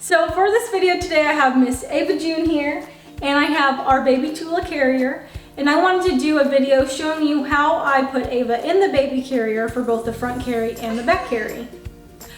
So for this video today, I have Miss Ava June here, and I have our Baby Tula Carrier, and I wanted to do a video showing you how I put Ava in the baby carrier for both the front carry and the back carry.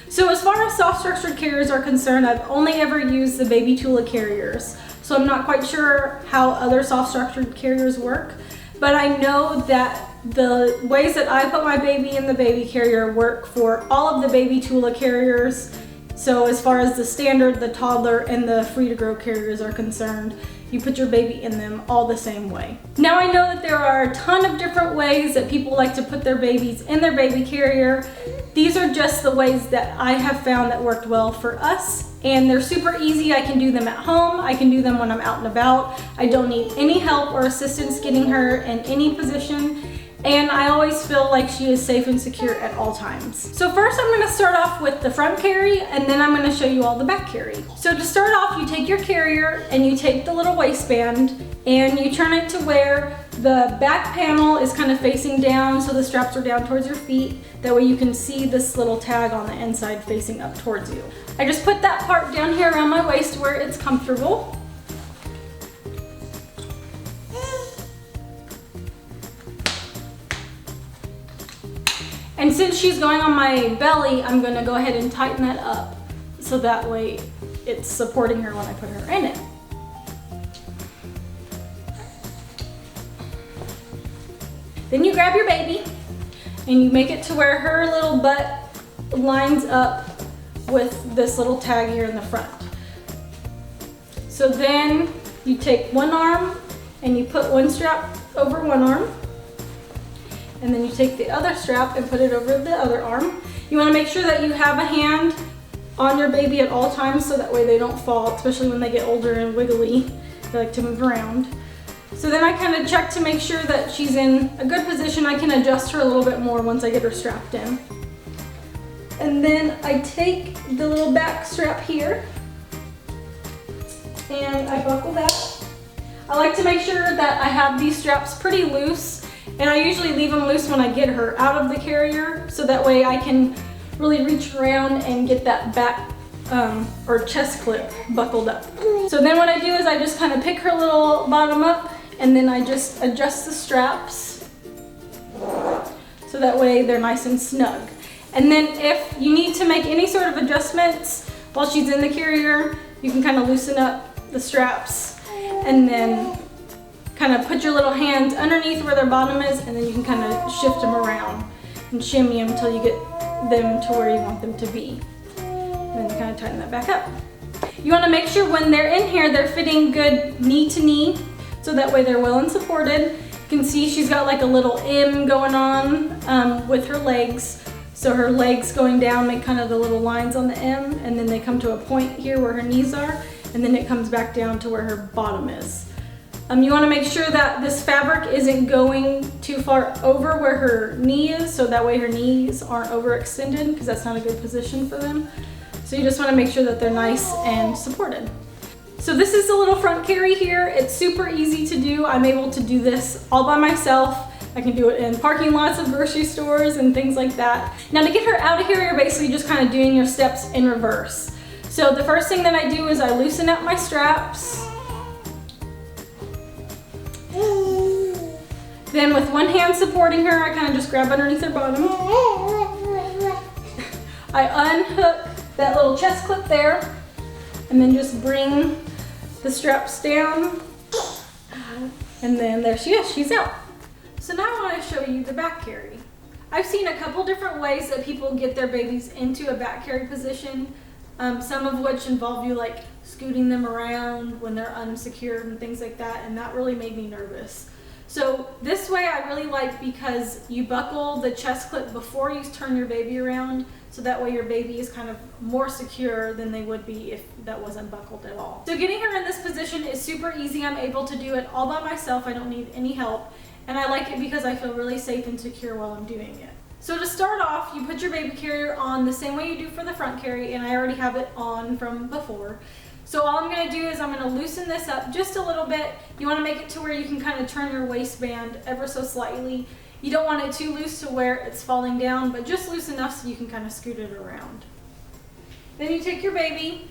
So as far as soft structured carriers are concerned, I've only ever used the Baby Tula carriers, so I'm not quite sure how other soft structured carriers work, but I know that the ways that I put my baby in the baby carrier work for all of the Baby Tula carriers. So as far as the standard, the toddler, and the free to grow carriers are concerned, you put your baby in them all the same way. Now I know that there are a ton of different ways that people like to put their babies in their baby carrier. These are just the ways that I have found that worked well for us, and they're super easy. I can do them at home. I can do them when I'm out and about. I don't need any help or assistance getting her in any position. And I always feel like she is safe and secure at all times. So first I'm gonna start off with the front carry, and then I'm gonna show you all the back carry. So to start off, you take your carrier and you take the little waistband and you turn it to where the back panel is kind of facing down, so the straps are down towards your feet. That way you can see this little tag on the inside facing up towards you. I just put that part down here around my waist where it's comfortable. And since she's going on my belly, I'm gonna go ahead and tighten that up so that way it's supporting her when I put her in it. Then you grab your baby and you make it to where her little butt lines up with this little tag here in the front. So then you take one arm and you put one strap over one arm. And then you take the other strap and put it over the other arm. You want to make sure that you have a hand on your baby at all times so that way they don't fall, especially when they get older and wiggly. They like to move around. So then I kind of check to make sure that she's in a good position. I can adjust her a little bit more once I get her strapped in. And then I take the little back strap here and I buckle that. I like to make sure that I have these straps pretty loose, and I usually leave them loose when I get her out of the carrier, so that way I can really reach around and get that back or chest clip buckled up. So then what I do is I just kind of pick her little bottom up, and then I just adjust the straps so that way they're nice and snug. And then if you need to make any sort of adjustments while she's in the carrier, you can kind of loosen up the straps and then kind of put your little hands underneath where their bottom is, and then you can kind of shift them around and shimmy them until you get them to where you want them to be. And then you kind of tighten that back up. You want to make sure when they're in here, they're fitting good knee to knee, so that way they're well and supported. You can see she's got like a little M going on with her legs. So her legs going down make kind of the little lines on the M, and then they come to a point here where her knees are, and then it comes back down to where her bottom is. You want to make sure that this fabric isn't going too far over where her knee is, so that way her knees aren't overextended, because that's not a good position for them. So you just want to make sure that they're nice and supported. So this is the little front carry here. It's super easy to do. I'm able to do this all by myself. I can do it in parking lots of grocery stores and things like that. Now to get her out of here, you're basically just kind of doing your steps in reverse. So the first thing that I do is I loosen up my straps. Then with one hand supporting her, I kind of just grab underneath her bottom. I unhook that little chest clip there, and then just bring the straps down. And then there she is, she's out. So now I want to show you the back carry. I've seen a couple different ways that people get their babies into a back carry position, some of which involve you like scooting them around when they're unsecured and things like that, and that really made me nervous. So this way I really like, because you buckle the chest clip before you turn your baby around, so that way your baby is kind of more secure than they would be if that wasn't buckled at all. So getting her in this position is super easy. I'm able to do it all by myself. I don't need any help, and I like it because I feel really safe and secure while I'm doing it. So to start off, you put your baby carrier on the same way you do for the front carry, and I already have it on from before. So all I'm going to do is I'm going to loosen this up just a little bit. You want to make it to where you can kind of turn your waistband ever so slightly. You don't want it too loose to where it's falling down, but just loose enough so you can kind of scoot it around. Then you take your baby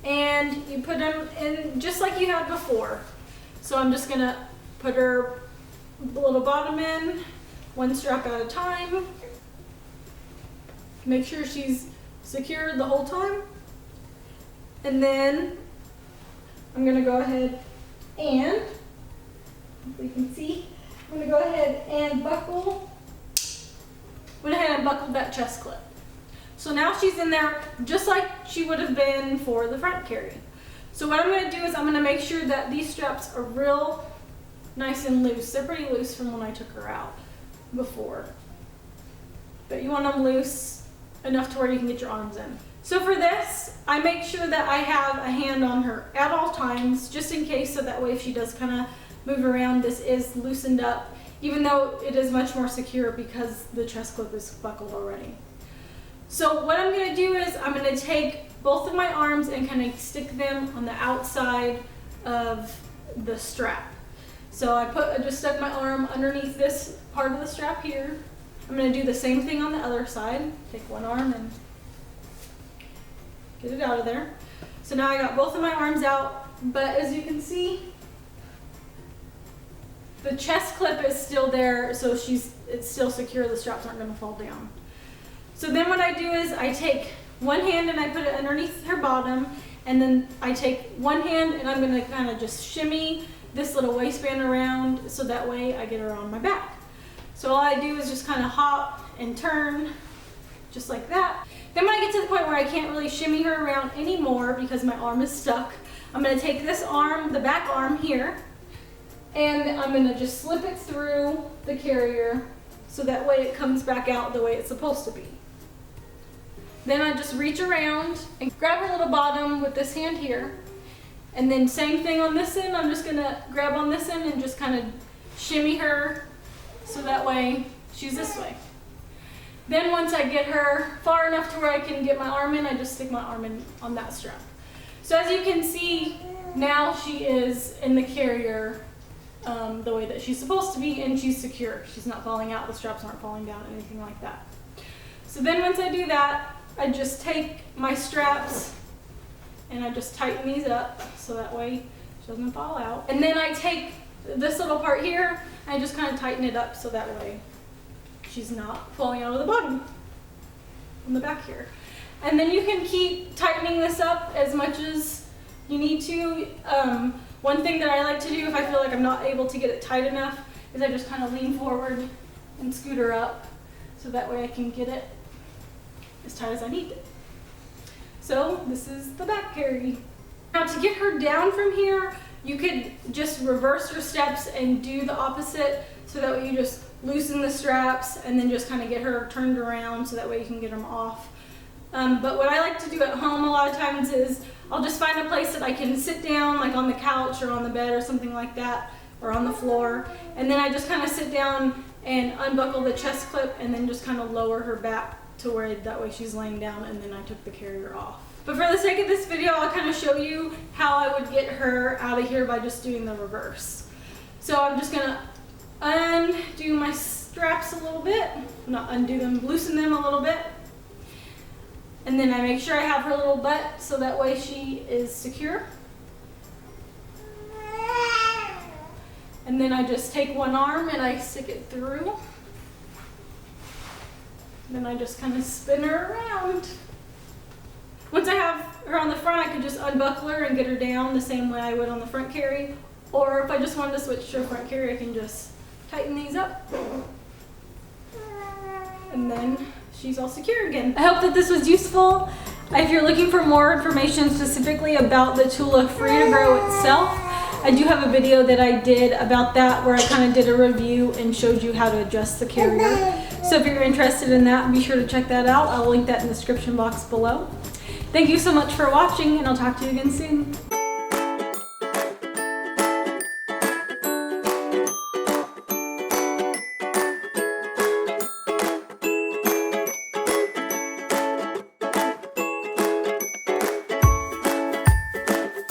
and you put them in just like you had before. So I'm just gonna put her little bottom in, one strap at a time. Make sure she's secured the whole time. And then I'm gonna go ahead and, if you can see, I'm gonna go ahead and buckle that chest clip. So now she's in there just like she would have been for the front carry. So what I'm gonna do is I'm gonna make sure that these straps are real nice and loose. They're pretty loose from when I took her out before. But you want them loose enough to where you can get your arms in. So for this, I make sure that I have a hand on her at all times, just in case, so that way if she does kind of move around, this is loosened up, even though it is much more secure because the chest clip is buckled already. So what I'm gonna do is I'm gonna take both of my arms and kind of stick them on the outside of the strap. So I just stuck my arm underneath this part of the strap here. I'm gonna do the same thing on the other side. Take one arm and get it out of there. So now I got both of my arms out, but as you can see, the chest clip is still there, so it's still secure. The straps aren't gonna fall down. So then what I do is I take one hand and I put it underneath her bottom, and then I take one hand and I'm gonna kind of just shimmy this little waistband around so that way I get her on my back. So all I do is just kind of hop and turn just like that. Then when I get to the point where I can't really shimmy her around anymore because my arm is stuck, I'm gonna take this arm, the back arm here, and I'm gonna just slip it through the carrier so that way it comes back out the way it's supposed to be. Then I just reach around and grab her little bottom with this hand here. And then same thing on this end, I'm just gonna grab on this end and just kind of shimmy her so that way she's this way. Then once I get her far enough to where I can get my arm in, I just stick my arm in on that strap. So as you can see, now she is in the carrier the way that she's supposed to be, and she's secure. She's not falling out, the straps aren't falling down, anything like that. So then once I do that, I just take my straps and I just tighten these up so that way she doesn't fall out. And then I take this little part here and I just kind of tighten it up so that way she's not falling out of the bottom on the back here. And then you can keep tightening this up as much as you need to. One thing that I like to do if I feel like I'm not able to get it tight enough is I just kind of lean forward and scoot her up so that way I can get it as tight as I need it. So this is the back carry. Now to get her down from here, you could just reverse your steps and do the opposite, so that way you just loosen the straps and then just kind of get her turned around so that way you can get them off. But what I like to do at home a lot of times is I'll just find a place that I can sit down, like on the couch or on the bed or something like that, or on the floor, and then I just kind of sit down and unbuckle the chest clip and then just kind of lower her back to where that way she's laying down, and then I took the carrier off. But for the sake of this video, I'll kind of show you how I would get her out of here by just doing the reverse. So I'm just gonna undo my straps a little bit, not undo them, loosen them a little bit. And then I make sure I have her little butt so that way she is secure. And then I just take one arm and I stick it through. Then I just kind of spin her around. Once I have her on the front, I could just unbuckle her and get her down the same way I would on the front carry. Or if I just wanted to switch to a front carry, I can just tighten these up. And then she's all secure again. I hope that this was useful. If you're looking for more information specifically about the Tula Free to Grow itself, I do have a video that I did about that where I kind of did a review and showed you how to adjust the carrier. So if you're interested in that, be sure to check that out. I'll link that in the description box below. Thank you so much for watching, and I'll talk to you again soon.